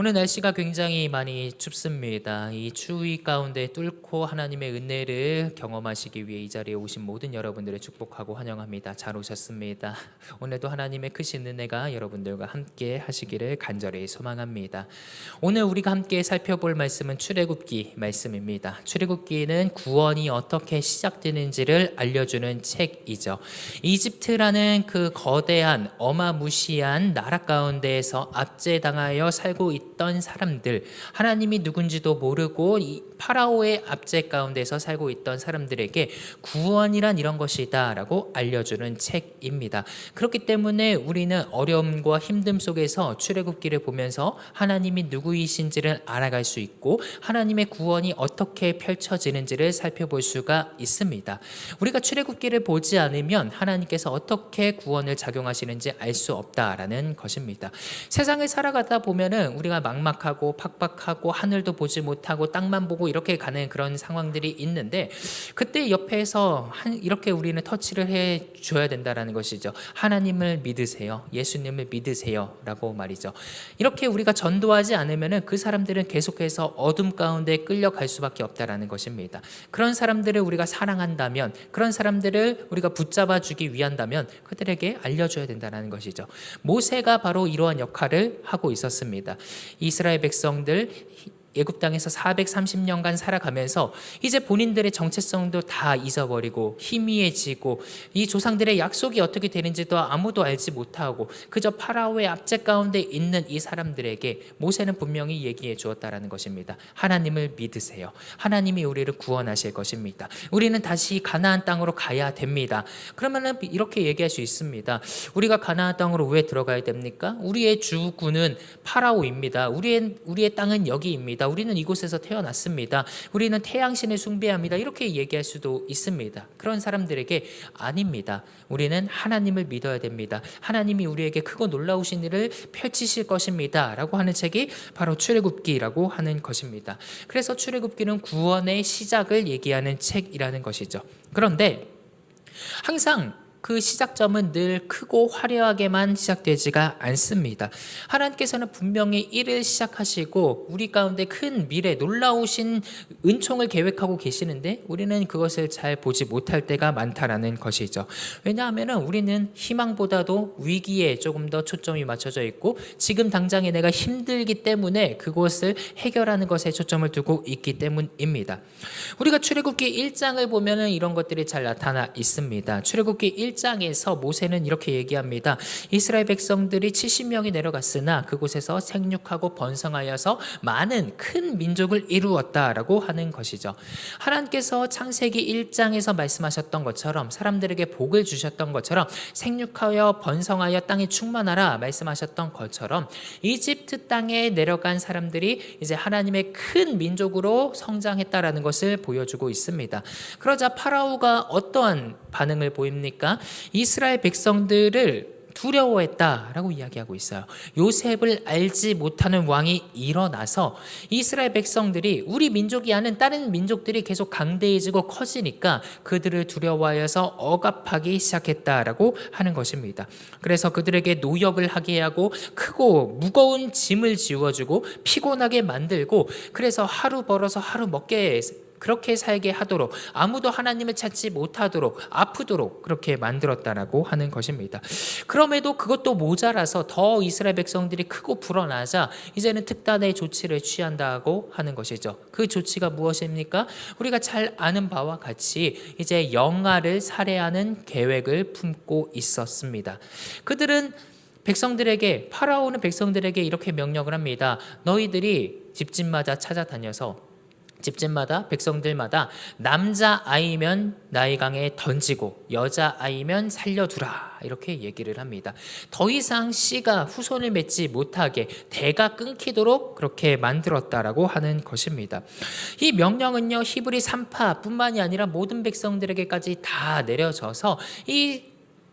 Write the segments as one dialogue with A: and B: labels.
A: 오늘 날씨가 굉장히 많이 춥습니다. 이 추위 가운데 뚫고 하나님의 은혜를 경험하시기 위해 이 자리에 오신 모든 여러분들을 축복하고 환영합니다. 잘 오셨습니다. 오늘도 하나님의 크신 은혜가 여러분들과 함께 하시기를 간절히 소망합니다. 오늘 우리가 함께 살펴볼 말씀은 출애굽기 말씀입니다. 출애굽기는 구원이 어떻게 시작되는지를 알려주는 책이죠. 이집트라는 그 거대한 어마무시한 나라 가운데에서 압제당하여 살고 있던 사람들, 하나님이 누군지도 모르고 이 파라오의 압제 가운데서 살고 있던 사람들에게 구원이란 이런 것이다 라고 알려주는 책입니다. 그렇기 때문에 우리는 어려움과 힘듦 속에서 출애굽기를 보면서 하나님이 누구이신지를 알아갈 수 있고 하나님의 구원이 어떻게 펼쳐지는지를 살펴볼 수가 있습니다. 우리가 출애굽기를 보지 않으면 하나님께서 어떻게 구원을 작용하시는지 알 수 없다라는 것입니다. 세상을 살아가다 보면은 우리가 막막하고 팍팍하고 하늘도 보지 못하고 땅만 보고 이렇게 가는 그런 상황들이 있는데, 그때 옆에서 이렇게 우리는 터치를 해 줘야 된다라는 것이죠. 하나님을 믿으세요, 예수님을 믿으세요 라고 말이죠. 이렇게 우리가 전도하지 않으면은 그 사람들은 계속해서 어둠 가운데 끌려갈 수밖에 없다라는 것입니다. 그런 사람들을 우리가 사랑한다면, 그런 사람들을 우리가 붙잡아 주기 위한다면 그들에게 알려줘야 된다는 것이죠. 모세가 바로 이러한 역할을 하고 있었습니다. 이스라엘 백성들 애굽 땅에서 430년간 살아가면서 이제 본인들의 정체성도 다 잊어버리고 희미해지고 이 조상들의 약속이 어떻게 되는지도 아무도 알지 못하고 그저 파라오의 압제 가운데 있는 이 사람들에게 모세는 분명히 얘기해 주었다라는 것입니다. 하나님을 믿으세요. 하나님이 우리를 구원하실 것입니다. 우리는 다시 가나안 땅으로 가야 됩니다. 그러면은 이렇게 얘기할 수 있습니다. 우리가 가나안 땅으로 왜 들어가야 됩니까? 우리의 주군은 파라오입니다. 우리의 땅은 여기입니다. 우리는 이곳에서 태어났습니다. 우리는 태양신을 숭배합니다. 이렇게 얘기할 수도 있습니다. 그런 사람들에게 아닙니다. 우리는 하나님을 믿어야 됩니다. 하나님이 우리에게 크고 놀라우신 일을 펼치실 것입니다 라고 하는 책이 바로 출애굽기라고 하는 것입니다. 그래서 출애굽기는 구원의 시작을 얘기하는 책이라는 것이죠. 그런데 항상 그 시작점은 늘 크고 화려하게만 시작되지가 않습니다. 하나님께서는 분명히 일을 시작하시고 우리 가운데 큰 미래, 놀라우신 은총을 계획하고 계시는데 우리는 그것을 잘 보지 못할 때가 많다라는 것이죠. 왜냐하면 우리는 희망보다도 위기에 조금 더 초점이 맞춰져 있고 지금 당장에 내가 힘들기 때문에 그것을 해결하는 것에 초점을 두고 있기 때문입니다. 우리가 출애굽기 1장을 보면 이런 것들이 잘 나타나 있습니다. 출애굽기 1장에서 모세는 이렇게 얘기합니다. 이스라엘 백성들이 70명이 내려갔으나 그곳에서 생육하고 번성하여서 많은 큰 민족을 이루었다라고 하는 것이죠. 하나님께서 창세기 1장에서 말씀하셨던 것처럼 사람들에게 복을 주셨던 것처럼 생육하여 번성하여 땅에 충만하라 말씀하셨던 것처럼 이집트 땅에 내려간 사람들이 이제 하나님의 큰 민족으로 성장했다라는 것을 보여주고 있습니다. 그러자 파라오가 어떠한 반응을 보입니까? 이스라엘 백성들을 두려워했다라고 이야기하고 있어요. 요셉을 알지 못하는 왕이 일어나서 이스라엘 백성들이 우리 민족이 아닌 다른 민족들이 계속 강대해지고 커지니까 그들을 두려워하여서 억압하기 시작했다라고 하는 것입니다. 그래서 그들에게 노역을 하게 하고 크고 무거운 짐을 지워주고 피곤하게 만들고 그래서 하루 벌어서 하루 먹게 그렇게 살게 하도록 아무도 하나님을 찾지 못하도록 아프도록 그렇게 만들었다라고 하는 것입니다. 그럼에도 그것도 모자라서 더 이스라엘 백성들이 크고 불어나자 이제는 특단의 조치를 취한다고 하는 것이죠. 그 조치가 무엇입니까? 우리가 잘 아는 바와 같이 이제 영아를 살해하는 계획을 품고 있었습니다. 그들은 백성들에게 파라오는 백성들에게 이렇게 명령을 합니다. 너희들이 집집마다 찾아다녀서 집집마다 백성들마다 남자아이면 나일강에 던지고 여자아이면 살려두라 이렇게 얘기를 합니다. 더 이상 씨가 후손을 맺지 못하게 대가 끊기도록 그렇게 만들었다라고 하는 것입니다. 이 명령은요 히브리 3파뿐만이 아니라 모든 백성들에게까지 다 내려져서 이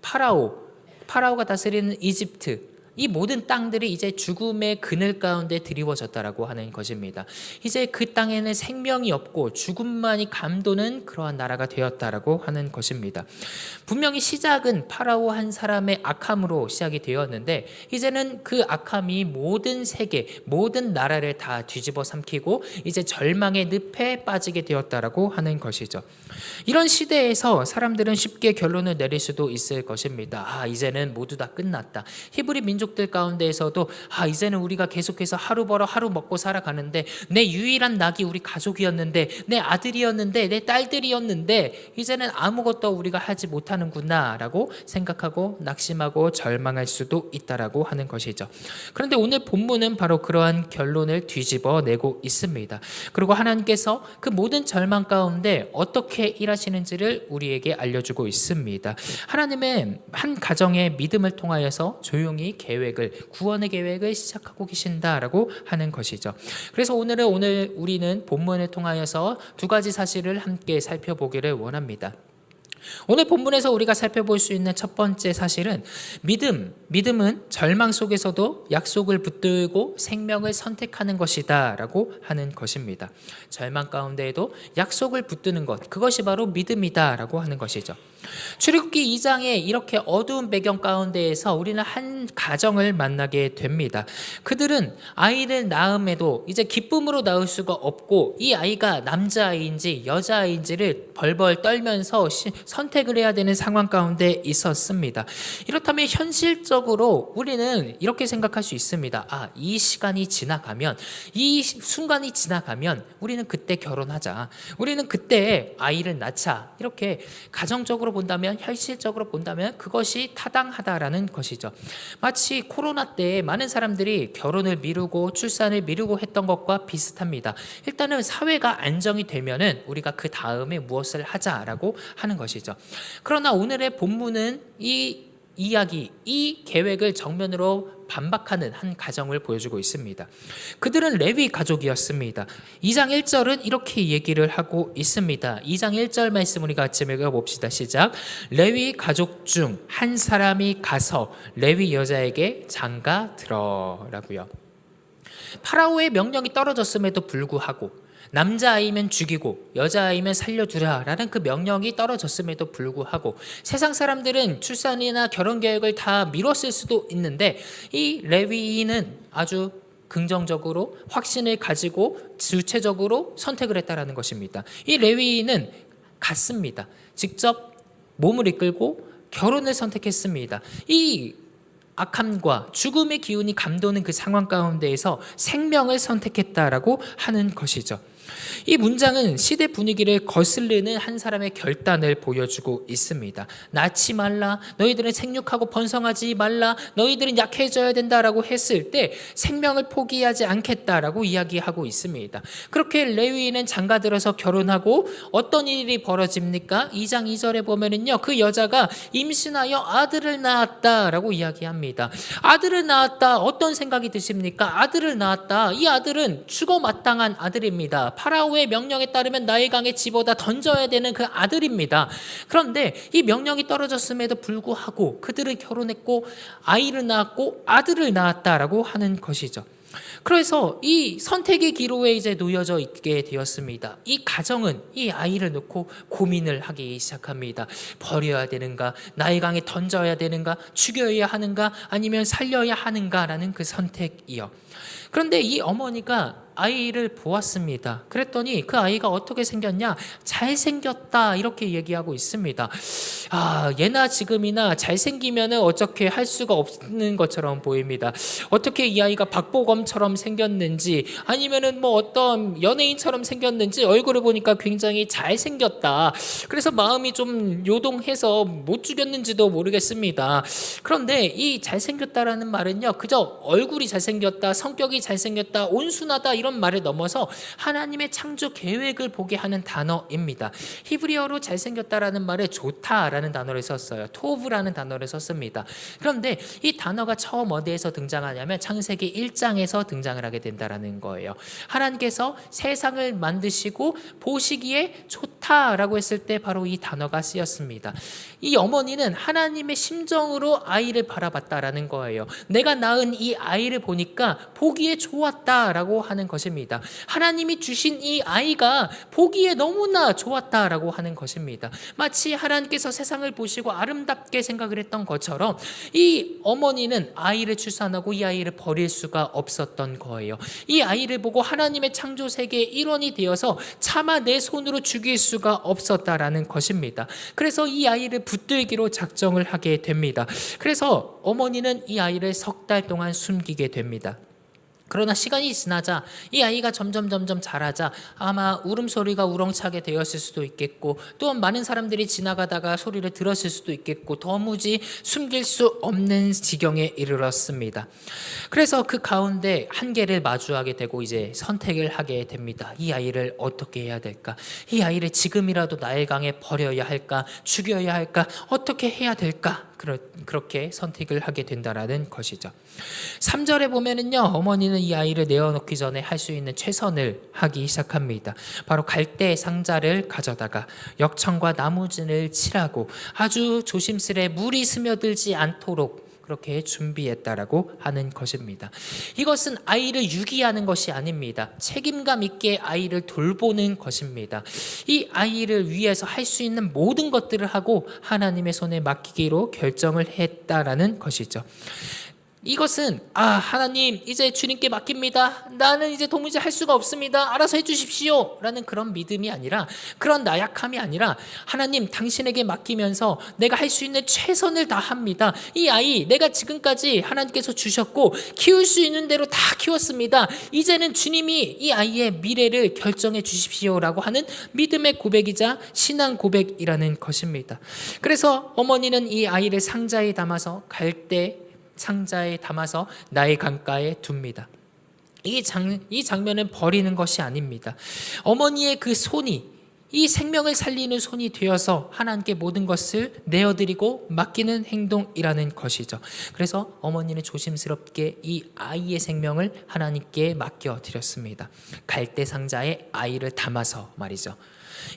A: 파라오가 다스리는 이집트 이 모든 땅들이 이제 죽음의 그늘 가운데 드리워졌다라고 하는 것입니다. 이제 그 땅에는 생명이 없고 죽음만이 감도는 그러한 나라가 되었다라고 하는 것입니다. 분명히 시작은 파라오 한 사람의 악함으로 시작이 되었는데 이제는 그 악함이 모든 세계, 모든 나라를 다 뒤집어 삼키고 이제 절망의 늪에 빠지게 되었다라고 하는 것이죠. 이런 시대에서 사람들은 쉽게 결론을 내릴 수도 있을 것입니다. 이제는 모두 다 끝났다. 히브리 민족들 가운데에서도 이제는 우리가 계속해서 하루 벌어 하루 먹고 살아가는데 내 유일한 낙이 우리 가족이었는데 내 아들이었는데 내 딸들이었는데 이제는 아무것도 우리가 하지 못하는구나 라고 생각하고 낙심하고 절망할 수도 있다라고 하는 것이죠. 그런데 오늘 본문은 바로 그러한 결론을 뒤집어 내고 있습니다. 그리고 하나님께서 그 모든 절망 가운데 어떻게 일하시는지를 우리에게 알려주고 있습니다. 하나님은 한 가정의 믿음을 통하여서 조용히 구원의 계획을 시작하고 계신다라고 하는 것이죠. 그래서 오늘 우리는 본문을 통하여서 두 가지 사실을 함께 살펴보기를 원합니다. 오늘 본문에서 우리가 살펴볼 수 있는 첫 번째 사실은 믿음은 절망 속에서도 약속을 붙들고 생명을 선택하는 것이다 라고 하는 것입니다. 절망 가운데에도 약속을 붙드는 것, 그것이 바로 믿음이다 라고 하는 것이죠. 출애굽기 2장에 이렇게 어두운 배경 가운데에서 우리는 한 가정을 만나게 됩니다. 그들은 아이를 낳음에도 이제 기쁨으로 낳을 수가 없고 이 아이가 남자아이인지 여자아이인지를 벌벌 떨면서 선택을 해야 되는 상황 가운데 있었습니다. 이렇다면 현실적으로 우리는 이렇게 생각할 수 있습니다. 이 시간이 지나가면, 이 순간이 지나가면 우리는 그때 결혼하자, 우리는 그때 아이를 낳자, 이렇게 가정적으로 본다면, 현실적으로 본다면 그것이 타당하다라는 것이죠. 마치 코로나 때 많은 사람들이 결혼을 미루고 출산을 미루고 했던 것과 비슷합니다. 일단은 사회가 안정이 되면은 우리가 그 다음에 무엇을 하자라고 하는 것이죠. 그러나 오늘의 본문은 이 계획을 정면으로 반박하는 한 가정을 보여주고 있습니다. 그들은 레위 가족이었습니다. 2장 1절은 이렇게 얘기를 하고 있습니다. 2장 1절 말씀 우리 같이 읽어봅시다. 시작. 레위 가족 중 한 사람이 가서 레위 여자에게 장가 들어라고요. 파라오의 명령이 떨어졌음에도 불구하고 남자아이면 죽이고 여자아이면 살려두라라는 그 명령이 떨어졌음에도 불구하고 세상 사람들은 출산이나 결혼 계획을 다 미뤘을 수도 있는데 이 레위인은 아주 긍정적으로 확신을 가지고 주체적으로 선택을 했다라는 것입니다. 이 레위인은 갔습니다. 직접 몸을 이끌고 결혼을 선택했습니다. 이 악함과 죽음의 기운이 감도는 그 상황 가운데에서 생명을 선택했다라고 하는 것이죠. 이 문장은 시대 분위기를 거슬리는 한 사람의 결단을 보여주고 있습니다. 낳지 말라, 너희들은 생육하고 번성하지 말라, 너희들은 약해져야 된다라고 했을 때 생명을 포기하지 않겠다라고 이야기하고 있습니다. 그렇게 레위인은 장가들어서 결혼하고 어떤 일이 벌어집니까? 2장 2절에 보면은요, 그 여자가 임신하여 아들을 낳았다라고 이야기합니다. 아들을 낳았다, 어떤 생각이 드십니까? 아들을 낳았다, 이 아들은 죽어 마땅한 아들입니다. 파라오의 명령에 따르면 나일강에 집어다 던져야 되는 그 아들입니다. 그런데 이 명령이 떨어졌음에도 불구하고 그들은 결혼했고 아이를 낳았고 아들을 낳았다라고 하는 것이죠. 그래서 이 선택의 기로에 이제 놓여져 있게 되었습니다. 이 가정은 이 아이를 놓고 고민을 하기 시작합니다. 버려야 되는가, 나일강에 던져야 되는가, 죽여야 하는가, 아니면 살려야 하는가라는 그 선택이요. 그런데 이 어머니가 아이를 보았습니다. 그랬더니 그 아이가 어떻게 생겼냐? 잘생겼다, 이렇게 얘기하고 있습니다. 예나 지금이나 잘생기면 어떻게 할 수가 없는 것처럼 보입니다. 어떻게 이 아이가 박보검처럼 생겼는지 아니면은 뭐 어떤 연예인처럼 생겼는지 얼굴을 보니까 굉장히 잘생겼다. 그래서 마음이 좀 요동해서 못 죽였는지도 모르겠습니다. 그런데 이 잘생겼다라는 말은요, 그저 얼굴이 잘생겼다, 성격이 성격이 잘생겼다, 온순하다 이런 말을 넘어서 하나님의 창조 계획을 보게 하는 단어입니다. 히브리어로 잘생겼다라는 말에 좋다라는 단어를 썼어요. 토브라는 단어를 썼습니다. 그런데 이 단어가 처음 어디에서 등장하냐면 창세기 1장에서 등장을 하게 된다라는 거예요. 하나님께서 세상을 만드시고 보시기에 좋다라고 했을 때 바로 이 단어가 쓰였습니다. 이 어머니는 하나님의 심정으로 아이를 바라봤다라는 거예요. 내가 낳은 이 아이를 보니까 보기에 좋았다라고 하는 것입니다. 하나님이 주신 이 아이가 보기에 너무나 좋았다라고 하는 것입니다. 마치 하나님께서 세상을 보시고 아름답게 생각을 했던 것처럼 이 어머니는 아이를 출산하고 이 아이를 버릴 수가 없었던 거예요. 이 아이를 보고 하나님의 창조 세계의 일원이 되어서 차마 내 손으로 죽일 수가 없었다라는 것입니다. 그래서 이 아이를 붙들기로 작정을 하게 됩니다. 그래서 어머니는 이 아이를 3달 동안 숨기게 됩니다. 그러나 시간이 지나자 이 아이가 점점 자라자 아마 울음소리가 우렁차게 되었을 수도 있겠고, 또한 많은 사람들이 지나가다가 소리를 들었을 수도 있겠고, 도무지 숨길 수 없는 지경에 이르렀습니다. 그래서 그 가운데 한계를 마주하게 되고 이제 선택을 하게 됩니다. 이 아이를 어떻게 해야 될까? 이 아이를 지금이라도 나일 강에 버려야 할까? 죽여야 할까? 어떻게 해야 될까? 그렇게 선택을 하게 된다라는 것이죠. 3절에 보면은요, 어머니는 이 아이를 내어놓기 전에 할 수 있는 최선을 하기 시작합니다. 바로 갈대 상자를 가져다가 역청과 나무진을 칠하고 아주 조심스레 물이 스며들지 않도록 그렇게 준비했다라고 하는 것입니다. 이것은 아이를 유기하는 것이 아닙니다. 책임감 있게 아이를 돌보는 것입니다. 이 아이를 위해서 할 수 있는 모든 것들을 하고 하나님의 손에 맡기기로 결정을 했다라는 것이죠. 이것은 하나님 이제 주님께 맡깁니다. 나는 이제 도무지 할 수가 없습니다. 알아서 해주십시오 라는 그런 믿음이 아니라, 그런 나약함이 아니라, 하나님 당신에게 맡기면서 내가 할 수 있는 최선을 다합니다. 이 아이 내가 지금까지 하나님께서 주셨고 키울 수 있는 대로 다 키웠습니다. 이제는 주님이 이 아이의 미래를 결정해 주십시오라고 하는 믿음의 고백이자 신앙 고백이라는 것입니다. 그래서 어머니는 이 아이를 상자에 담아서 갈대 상자에 담아서 나의 강가에 둡니다. 이 장면은 버리는 것이 아닙니다. 어머니의 그 손이, 이 생명을 살리는 손이 되어서 하나님께 모든 것을 내어드리고 맡기는 행동이라는 것이죠. 그래서 어머니는 조심스럽게 이 아이의 생명을 하나님께 맡겨드렸습니다. 갈대 상자에 아이를 담아서 말이죠.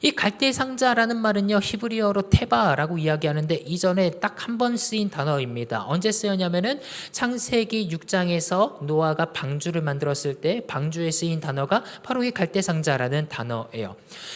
A: 이 갈대 상자라는 말은요, 히브리어로 테바라고 이야기하는데 이전에 딱 한 번 쓰인 단어입니다. 언제 쓰였냐면은 창세기 6장에서 노아가 방주를 만들었을 때 방주에 쓰인 단어가 바로 이 갈대 상자라는 단어예요.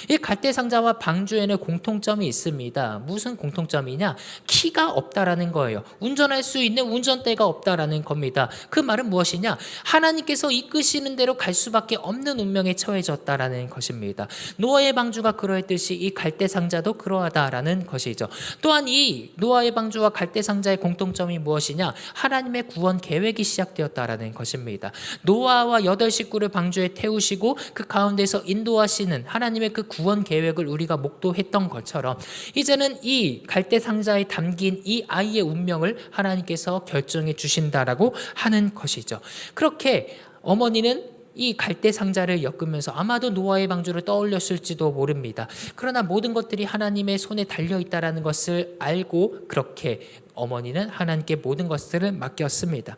A: 이 갈대 상자와 방주에는 공통점이 있습니다. 무슨 공통점이냐? 키가 없다라는 거예요. 운전할 수 있는 운전대가 없다라는 겁니다. 그 말은 무엇이냐? 하나님께서 이끄시는 대로 갈 수밖에 없는 운명에 처해졌다라는 것입니다. 노아의 방주가 그러했듯이 이 갈대 상자도 그러하다라는 것이죠. 또한 이 노아의 방주와 갈대 상자의 공통점이 무엇이냐? 하나님의 구원 계획이 시작되었다라는 것입니다. 노아와 8식구를 방주에 태우시고 그 가운데서 인도하시는 하나님의 그 구원 계획을 우리가 목도했던 것처럼 이제는 이 갈대 상자에 담긴 이 아이의 운명을 하나님께서 결정해 주신다라고 하는 것이죠. 그렇게 어머니는 이 갈대 상자를 엮으면서 아마도 노아의 방주를 떠올렸을지도 모릅니다. 그러나 모든 것들이 하나님의 손에 달려있다는 것을 알고 그렇게 어머니는 하나님께 모든 것들을 맡겼습니다.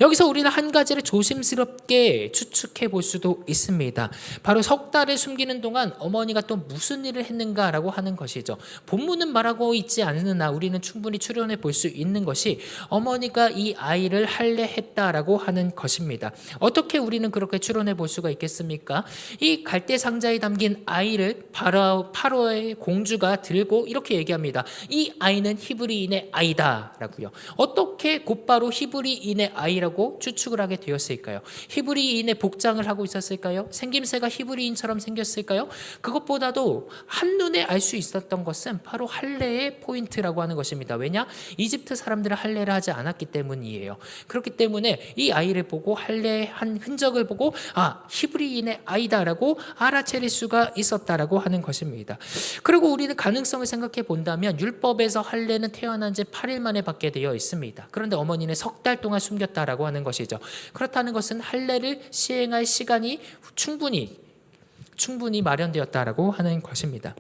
A: 여기서 우리는 한 가지를 조심스럽게 추측해 볼 수도 있습니다. 바로 3달을 숨기는 동안 어머니가 또 무슨 일을 했는가라고 하는 것이죠. 본문은 말하고 있지 않으나 우리는 충분히 추론해 볼 수 있는 것이 어머니가 이 아이를 할례했다라고 하는 것입니다. 어떻게 우리는 그렇게 추론해 볼 수가 있겠습니까? 이 갈대 상자에 담긴 아이를 파로의 공주가 들고 이렇게 얘기합니다. 이 아이는 히브리인의 아이다 라고요. 어떻게 곧바로 히브리인의 아이라고 추측을 하게 되었을까요? 히브리인의 복장을 하고 있었을까요? 생김새가 히브리인처럼 생겼을까요? 그것보다도 한눈에 알 수 있었던 것은 바로 할례의 포인트라고 하는 것입니다. 왜냐? 이집트 사람들은 할례를 하지 않았기 때문이에요. 그렇기 때문에 이 아이를 보고 할례한 흔적을 보고 히브리인의 아이다라고 알아차릴 수가 있었다라고 하는 것입니다. 그리고 우리는 가능성을 생각해 본다면 율법에서 할례는 태어난 지 8일 8일 만에 받게 되어 있습니다. 그런데 어머니는 석 달 동안 숨겼다라고 하는 것이죠. 그렇다는 것은 할례를 시행할 시간이 충분히 마련되었다라고 하는 것입니다.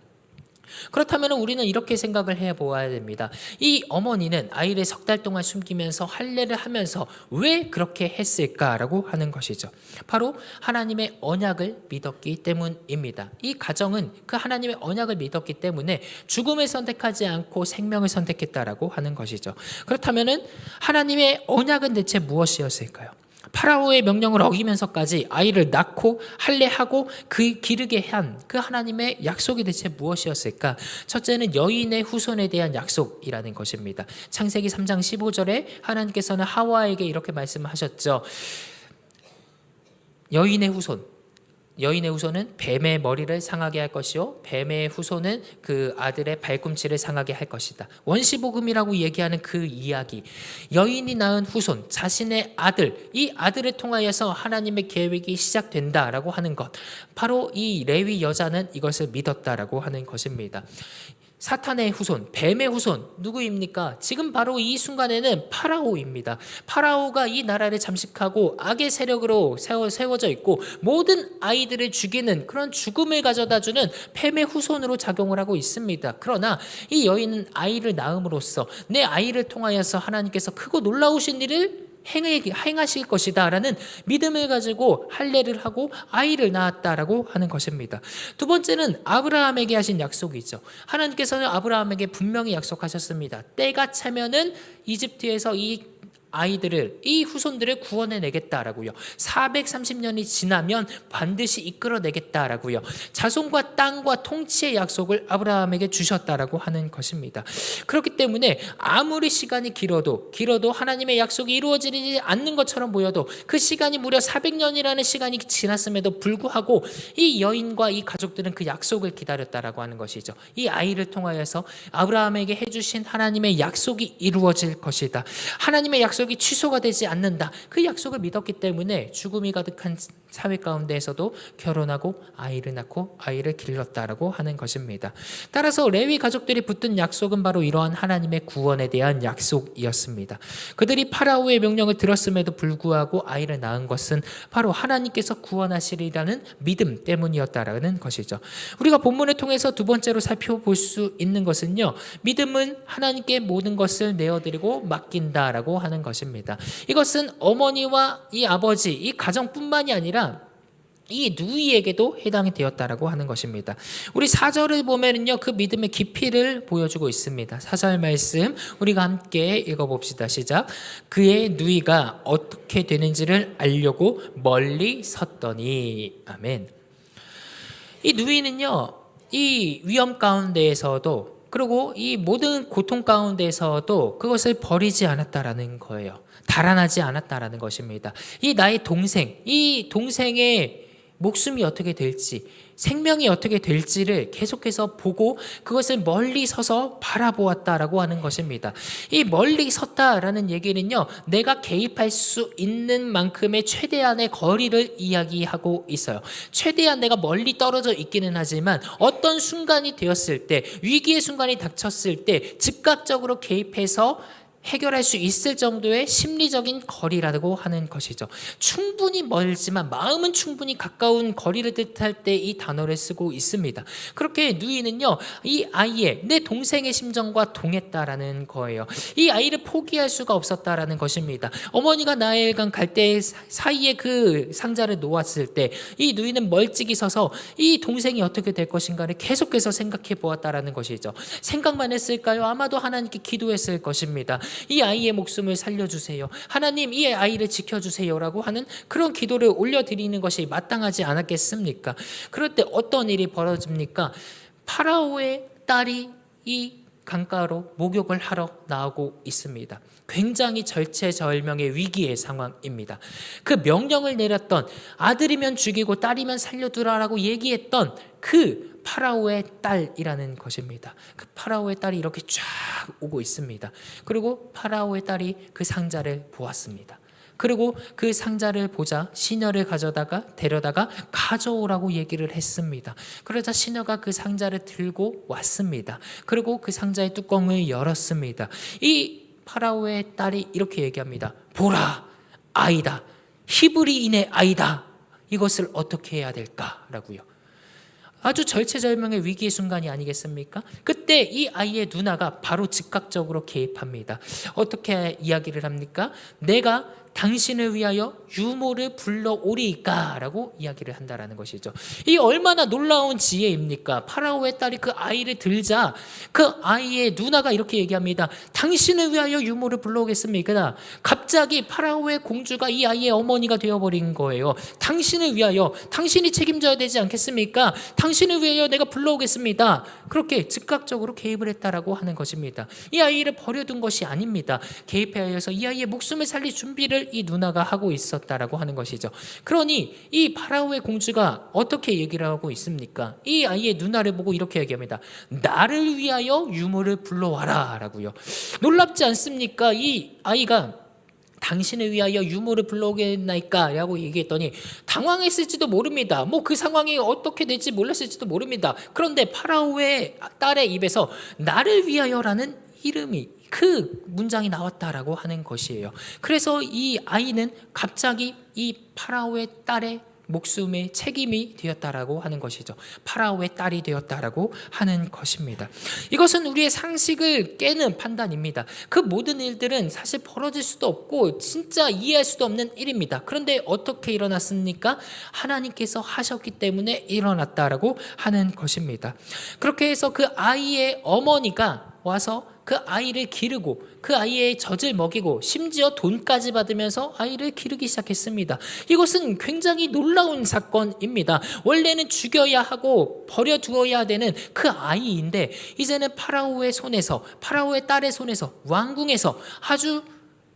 A: 그렇다면 우리는 이렇게 생각을 해보아야 됩니다. 이 어머니는 아이를 석 달 동안 숨기면서 할례를 하면서 왜 그렇게 했을까라고 하는 것이죠. 바로 하나님의 언약을 믿었기 때문입니다. 이 가정은 그 하나님의 언약을 믿었기 때문에 죽음을 선택하지 않고 생명을 선택했다라고 하는 것이죠. 그렇다면 하나님의 언약은 대체 무엇이었을까요? 파라오의 명령을 어기면서까지 아이를 낳고 할례하고 그 기르게 한 그 하나님의 약속이 대체 무엇이었을까? 첫째는 여인의 후손에 대한 약속이라는 것입니다. 창세기 3장 15절에 하나님께서는 하와에게 이렇게 말씀하셨죠. 여인의 후손은 뱀의 머리를 상하게 할 것이요 뱀의 후손은 그 아들의 발꿈치를 상하게 할 것이다. 원시복음이라고 얘기하는 그 이야기, 여인이 낳은 후손, 자신의 아들, 이 아들을 통하여서 하나님의 계획이 시작된다라고 하는 것, 바로 이 레위 여자는 이것을 믿었다라고 하는 것입니다. 사탄의 후손, 뱀의 후손 누구입니까? 지금 바로 이 순간에는 파라오입니다. 파라오가 이 나라를 잠식하고 악의 세력으로 세워져 있고 모든 아이들을 죽이는 그런 죽음을 가져다주는 뱀의 후손으로 작용을 하고 있습니다. 그러나 이 여인은 아이를 낳음으로써 내 아이를 통하여서 하나님께서 크고 놀라우신 일을 행하실 것이다 라는 믿음을 가지고 할례를 하고 아이를 낳았다라고 하는 것입니다. 두 번째는 아브라함에게 하신 약속이죠. 하나님께서는 아브라함에게 분명히 약속하셨습니다. 때가 차면은 이집트에서 이 후손들을 구원해내겠다라고요. 430년이 지나면 반드시 이끌어내겠다라고요. 자손과 땅과 통치의 약속을 아브라함에게 주셨다라고 하는 것입니다. 그렇기 때문에 아무리 시간이 길어도 하나님의 약속이 이루어지지 않는 것처럼 보여도 그 시간이 무려 400년이라는 시간이 지났음에도 불구하고 이 여인과 이 가족들은 그 약속을 기다렸다라고 하는 것이죠. 이 아이를 통하여서 아브라함에게 해주신 하나님의 약속이 이루어질 것이다. 하나님의 약속이 취소가 되지 않는다. 그 약속을 믿었기 때문에 죽음이 가득한 사회 가운데에서도 결혼하고 아이를 낳고 아이를 길렀다라고 하는 것입니다. 따라서 레위 가족들이 붙든 약속은 바로 이러한 하나님의 구원에 대한 약속이었습니다. 그들이 파라오의 명령을 들었음에도 불구하고 아이를 낳은 것은 바로 하나님께서 구원하시리라는 믿음 때문이었다라는 것이죠. 우리가 본문을 통해서 두 번째로 살펴볼 수 있는 것은요, 믿음은 하나님께 모든 것을 내어드리고 맡긴다라고 하는 것입니다. 이것은 어머니와 이 아버지, 이 가정뿐만이 아니라 이 누이에게도 해당이 되었다라고 하는 것입니다. 우리 4절을 보면은요, 그 믿음의 깊이를 보여주고 있습니다. 4절 말씀 우리가 함께 읽어봅시다. 시작. 그의 누이가 어떻게 되는지를 알려고 멀리 섰더니. 아멘. 이 누이는요, 이 위험 가운데에서도 그리고 이 모든 고통 가운데에서도 그것을 버리지 않았다라는 거예요. 달아나지 않았다라는 것입니다. 이 나의 동생, 이 동생의 목숨이 어떻게 될지, 생명이 어떻게 될지를 계속해서 보고 그것을 멀리 서서 바라보았다라고 하는 것입니다. 이 멀리 섰다라는 얘기는요, 내가 개입할 수 있는 만큼의 최대한의 거리를 이야기하고 있어요. 최대한 내가 멀리 떨어져 있기는 하지만 어떤 순간이 되었을 때, 위기의 순간이 닥쳤을 때 즉각적으로 개입해서 해결할 수 있을 정도의 심리적인 거리라고 하는 것이죠. 충분히 멀지만 마음은 충분히 가까운 거리를 뜻할 때 이 단어를 쓰고 있습니다. 그렇게 누이는요, 이 아이의, 내 동생의 심정과 동했다라는 거예요. 이 아이를 포기할 수가 없었다라는 것입니다. 어머니가 나일강 갈 때 사이에 그 상자를 놓았을 때 이 누이는 멀찍이 서서 이 동생이 어떻게 될 것인가를 계속해서 생각해 보았다라는 것이죠. 생각만 했을까요? 아마도 하나님께 기도했을 것입니다. 이 아이의 목숨을 살려주세요. 하나님, 이 아이를 지켜주세요라고 하는 그런 기도를 올려드리는 것이 마땅하지 않았겠습니까? 그럴 때 어떤 일이 벌어집니까? 파라오의 딸이 이 강가로 목욕을 하러 나오고 있습니다. 굉장히 절체절명의 위기의 상황입니다. 그 명령을 내렸던, 아들이면 죽이고 딸이면 살려두라라고 얘기했던 그 파라오의 딸이라는 것입니다. 그 파라오의 딸이 이렇게 쫙 오고 있습니다. 그리고 파라오의 딸이 그 상자를 보았습니다. 그리고 그 상자를 보자 시녀를 데려다가 가져오라고 얘기를 했습니다. 그러자 시녀가 그 상자를 들고 왔습니다. 그리고 그 상자의 뚜껑을 열었습니다. 이 파라오의 딸이 이렇게 얘기합니다. 보라, 아이다. 히브리인의 아이다. 이것을 어떻게 해야 될까라고요. 아주 절체절명의 위기의 순간이 아니겠습니까? 그때 이 아이의 누나가 바로 즉각적으로 개입합니다. 어떻게 이야기를 합니까? 내가 당신을 위하여 유모를 불러오리까? 라고 이야기를 한다라는 것이죠. 이 얼마나 놀라운 지혜입니까? 파라오의 딸이 그 아이를 들자 그 아이의 누나가 이렇게 얘기합니다. 당신을 위하여 유모를 불러오겠습니까? 갑자기 파라오의 공주가 이 아이의 어머니가 되어버린 거예요. 당신을 위하여, 당신이 책임져야 되지 않겠습니까? 당신을 위하여 내가 불러오겠습니다. 그렇게 즉각적으로 개입을 했다라고 하는 것입니다. 이 아이를 버려둔 것이 아닙니다. 개입하여서 이 아이의 목숨을 살릴 준비를 이 누나가 하고 있었다라고 하는 것이죠. 그러니 이 파라오의 공주가 어떻게 얘기를 하고 있습니까? 이 아이의 누나를 보고 이렇게 얘기합니다. 나를 위하여 유모를 불러와라 라고요. 놀랍지 않습니까? 이 아이가 당신을 위하여 유모를 불러오겠나이까? 라고 얘기했더니 당황했을지도 모릅니다. 뭐 그 상황이 어떻게 될지 몰랐을지도 모릅니다. 그런데 파라오의 딸의 입에서 나를 위하여라는 이름이, 그 문장이 나왔다라고 하는 것이에요. 그래서 이 아이는 갑자기 이 파라오의 딸의 목숨의 책임이 되었다라고 하는 것이죠. 파라오의 딸이 되었다라고 하는 것입니다. 이것은 우리의 상식을 깨는 판단입니다. 그 모든 일들은 사실 벌어질 수도 없고 진짜 이해할 수도 없는 일입니다. 그런데 어떻게 일어났습니까? 하나님께서 하셨기 때문에 일어났다라고 하는 것입니다. 그렇게 해서 그 아이의 어머니가 와서 그 아이를 기르고 그 아이의 젖을 먹이고 심지어 돈까지 받으면서 아이를 기르기 시작했습니다. 이것은 굉장히 놀라운 사건입니다. 원래는 죽여야 하고 버려두어야 되는 그 아이인데 이제는 파라오의 손에서, 파라오의 딸의 손에서, 왕궁에서 아주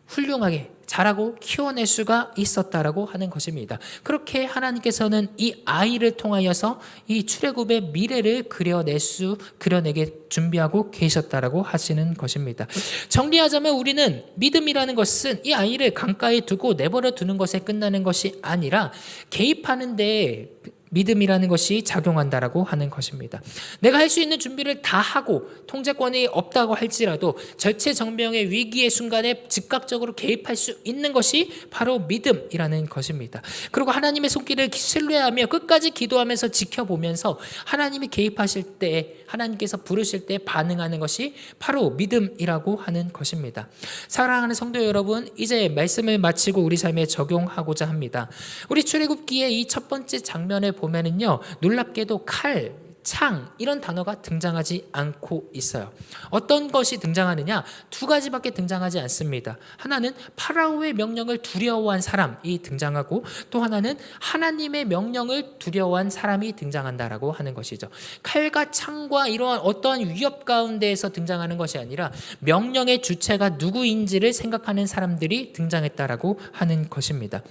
A: 훌륭하게 자라고 키워낼 수가 있었다라고 하는 것입니다. 그렇게 하나님께서는 이 아이를 통하여서 이 출애굽의 미래를 그려내게 준비하고 계셨다라고 하시는 것입니다. 정리하자면 우리는 믿음이라는 것은 이 아이를 강가에 두고 내버려 두는 것에 끝나는 것이 아니라 개입하는 데 믿음이라는 것이 작용한다라고 하는 것입니다. 내가 할 수 있는 준비를 다 하고 통제권이 없다고 할지라도 절체절명의 위기의 순간에 즉각적으로 개입할 수 있는 것이 바로 믿음이라는 것입니다. 그리고 하나님의 손길을 신뢰하며 끝까지 기도하면서 지켜보면서 하나님이 개입하실 때, 하나님께서 부르실 때 반응하는 것이 바로 믿음이라고 하는 것입니다. 사랑하는 성도 여러분, 이제 말씀을 마치고 우리 삶에 적용하고자 합니다. 우리 출애굽기의 이 첫 번째 장면을 보면은요, 놀랍게도 칼, 창 이런 단어가 등장하지 않고 있어요. 어떤 것이 등장하느냐? 두 가지밖에 등장하지 않습니다. 하나는 파라오의 명령을 두려워한 사람이 등장하고 또 하나는 하나님의 명령을 두려워한 사람이 등장한다라고 하는 것이죠. 칼과 창과 이러한 어떠한 위협 가운데에서 등장하는 것이 아니라 명령의 주체가 누구인지를 생각하는 사람들이 등장했다라고 하는 것입니다.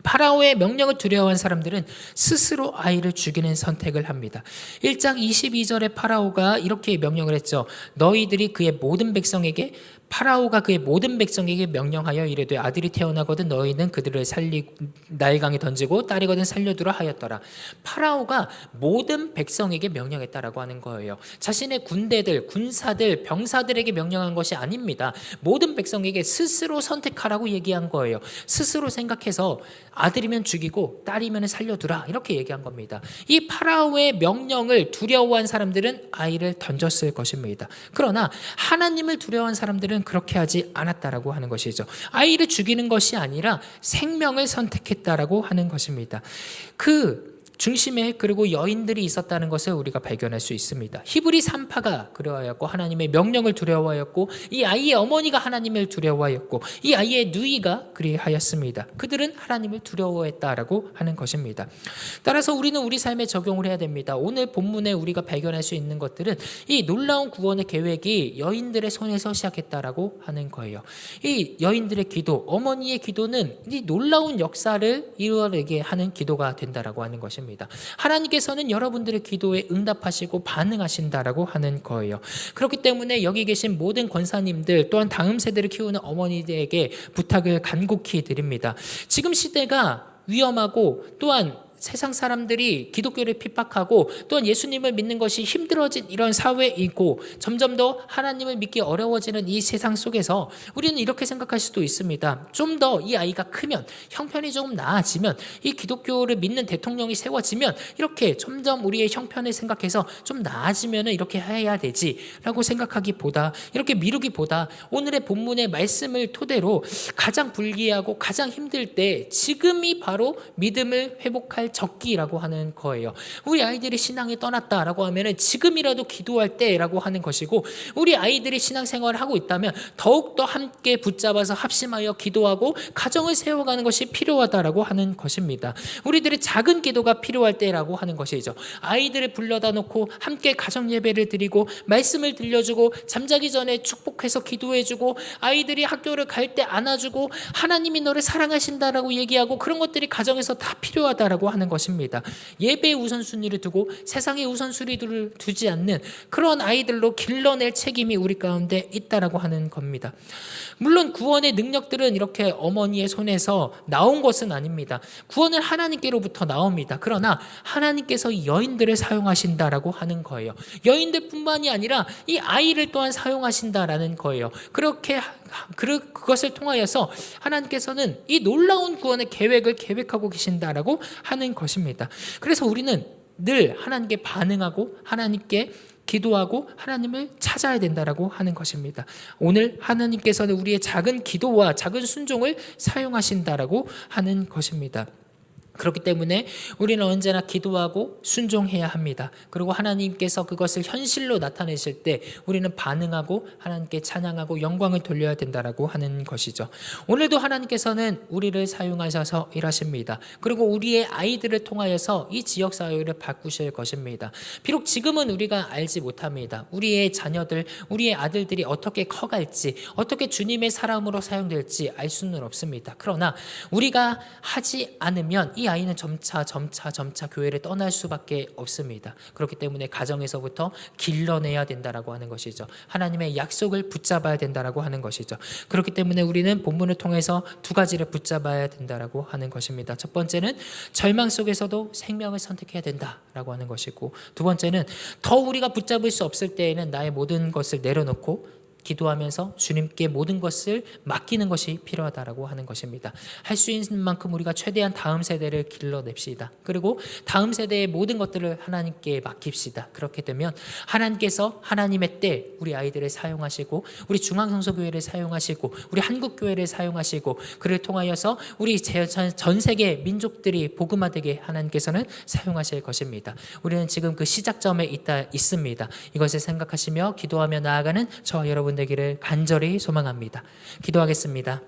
A: 파라오의 명령을 두려워한 사람들은 스스로 아이를 죽이는 선택을 합니다. 1장 22절에 파라오가 이렇게 명령을 했죠. 너희들이 그의 모든 백성에게, 파라오가 그의 모든 백성에게 명령하여 이르되 아들이 태어나거든 너희는 그들을 나일강에 던지고 딸이거든 살려두라 하였더라. 파라오가 모든 백성에게 명령했다라고 하는 거예요. 자신의 군대들, 군사들, 병사들에게 명령한 것이 아닙니다. 모든 백성에게 스스로 선택하라고 얘기한 거예요. 스스로 생각해서 아들이면 죽이고 딸이면 살려두라 이렇게 얘기한 겁니다. 이 파라오의 명령을 두려워한 사람들은 아이를 던졌을 것입니다. 그러나 하나님을 두려워한 사람들은 그렇게 하지 않았다라고 하는 것이죠. 아이를 죽이는 것이 아니라 생명을 선택했다라고 하는 것입니다. 그 중심에 그리고 여인들이 있었다는 것을 우리가 발견할 수 있습니다. 히브리 산파가 그러하였고 하나님의 명령을 두려워하였고 이 아이의 어머니가 하나님을 두려워하였고 이 아이의 누이가 그리하였습니다. 그들은 하나님을 두려워했다라고 하는 것입니다. 따라서 우리는 우리 삶에 적용을 해야 됩니다. 오늘 본문에 우리가 발견할 수 있는 것들은 이 놀라운 구원의 계획이 여인들의 손에서 시작했다라고 하는 거예요. 이 여인들의 기도, 어머니의 기도는 이 놀라운 역사를 이루어내게 하는 기도가 된다라고 하는 것입니다. 하나님께서는 여러분들의 기도에 응답하시고 반응하신다라고 하는 거예요. 그렇기 때문에 여기 계신 모든 권사님들 또한 다음 세대를 키우는 어머니들에게 부탁을 간곡히 드립니다. 지금 시대가 위험하고 또한 세상 사람들이 기독교를 핍박하고 또한 예수님을 믿는 것이 힘들어진 이런 사회이고 점점 더 하나님을 믿기 어려워지는 이 세상 속에서 우리는 이렇게 생각할 수도 있습니다. 좀 더 이 아이가 크면 형편이 조금 나아지면 이 기독교를 믿는 대통령이 세워지면 이렇게 점점 우리의 형편을 생각해서 좀 나아지면 이렇게 해야 되지라고 생각하기보다 이렇게 미루기보다 오늘의 본문의 말씀을 토대로 가장 불리하고 가장 힘들 때 지금이 바로 믿음을 회복할 적기라고 하는 거예요. 우리 아이들이 신앙이 떠났다라고 하면 지금이라도 기도할 때라고 하는 것이고 우리 아이들이 신앙생활을 하고 있다면 더욱더 함께 붙잡아서 합심하여 기도하고 가정을 세워가는 것이 필요하다라고 하는 것입니다. 우리들의 작은 기도가 필요할 때라고 하는 것이죠. 아이들을 불러다 놓고 함께 가정 예배를 드리고 말씀을 들려주고 잠자기 전에 축복해서 기도해주고 아이들이 학교를 갈 때 안아주고 하나님이 너를 사랑하신다라고 얘기하고 그런 것들이 가정에서 다 필요하다라고 하는 것입니다. 예배의 우선순위를 두고 세상의 우선순위를 두지 않는 그런 아이들로 길러낼 책임이 우리 가운데 있다라고 하는 겁니다. 물론 구원의 능력들은 이렇게 어머니의 손에서 나온 것은 아닙니다. 구원은 하나님께로부터 나옵니다. 그러나 하나님께서 이 여인들을 사용하신다라고 하는 거예요. 여인들뿐만이 아니라 이 아이를 또한 사용하신다라는 거예요. 그것을 통하여서 하나님께서는 이 놀라운 구원의 계획을 계획하고 계신다라고 하는 것입니다. 그래서 우리는 늘 하나님께 반응하고 하나님께 기도하고 하나님을 찾아야 된다라고 하는 것입니다. 오늘 하나님께서는 우리의 작은 기도와 작은 순종을 사용하신다라고 하는 것입니다. 그렇기 때문에 우리는 언제나 기도하고 순종해야 합니다. 그리고 하나님께서 그것을 현실로 나타내실 때 우리는 반응하고 하나님께 찬양하고 영광을 돌려야 된다라고 하는 것이죠. 오늘도 하나님께서는 우리를 사용하셔서 일하십니다. 그리고 우리의 아이들을 통하여서 이 지역사회를 바꾸실 것입니다. 비록 지금은 우리가 알지 못합니다. 우리의 자녀들, 우리의 아들들이 어떻게 커갈지, 어떻게 주님의 사람으로 사용될지 알 수는 없습니다. 그러나 우리가 하지 않으면 이 아이는 점차 교회를 떠날 수밖에 없습니다. 그렇기 때문에 가정에서부터 길러내야 된다라고 하는 것이죠. 하나님의 약속을 붙잡아야 된다라고 하는 것이죠. 그렇기 때문에 우리는 본문을 통해서 두 가지를 붙잡아야 된다라고 하는 것입니다. 첫 번째는 절망 속에서도 생명을 선택해야 된다라고 하는 것이고, 두 번째는 더 우리가 붙잡을 수 없을 때에는 나의 모든 것을 내려놓고 기도하면서 주님께 모든 것을 맡기는 것이 필요하다라고 하는 것입니다. 할 수 있는 만큼 우리가 최대한 다음 세대를 길러냅시다. 그리고 다음 세대의 모든 것들을 하나님께 맡깁시다. 그렇게 되면 하나님께서 하나님의 때 우리 아이들을 사용하시고 우리 중앙성서교회를 사용하시고 우리 한국교회를 사용하시고 그를 통하여서 우리 전 세계 민족들이 복음화되게 하나님께서는 사용하실 것입니다. 우리는 지금 그 시작점에 있습니다. 이것을 생각하시며 기도하며 나아가는 저와 여러분 되기를 간절히 소망합니다. 기도하겠습니다.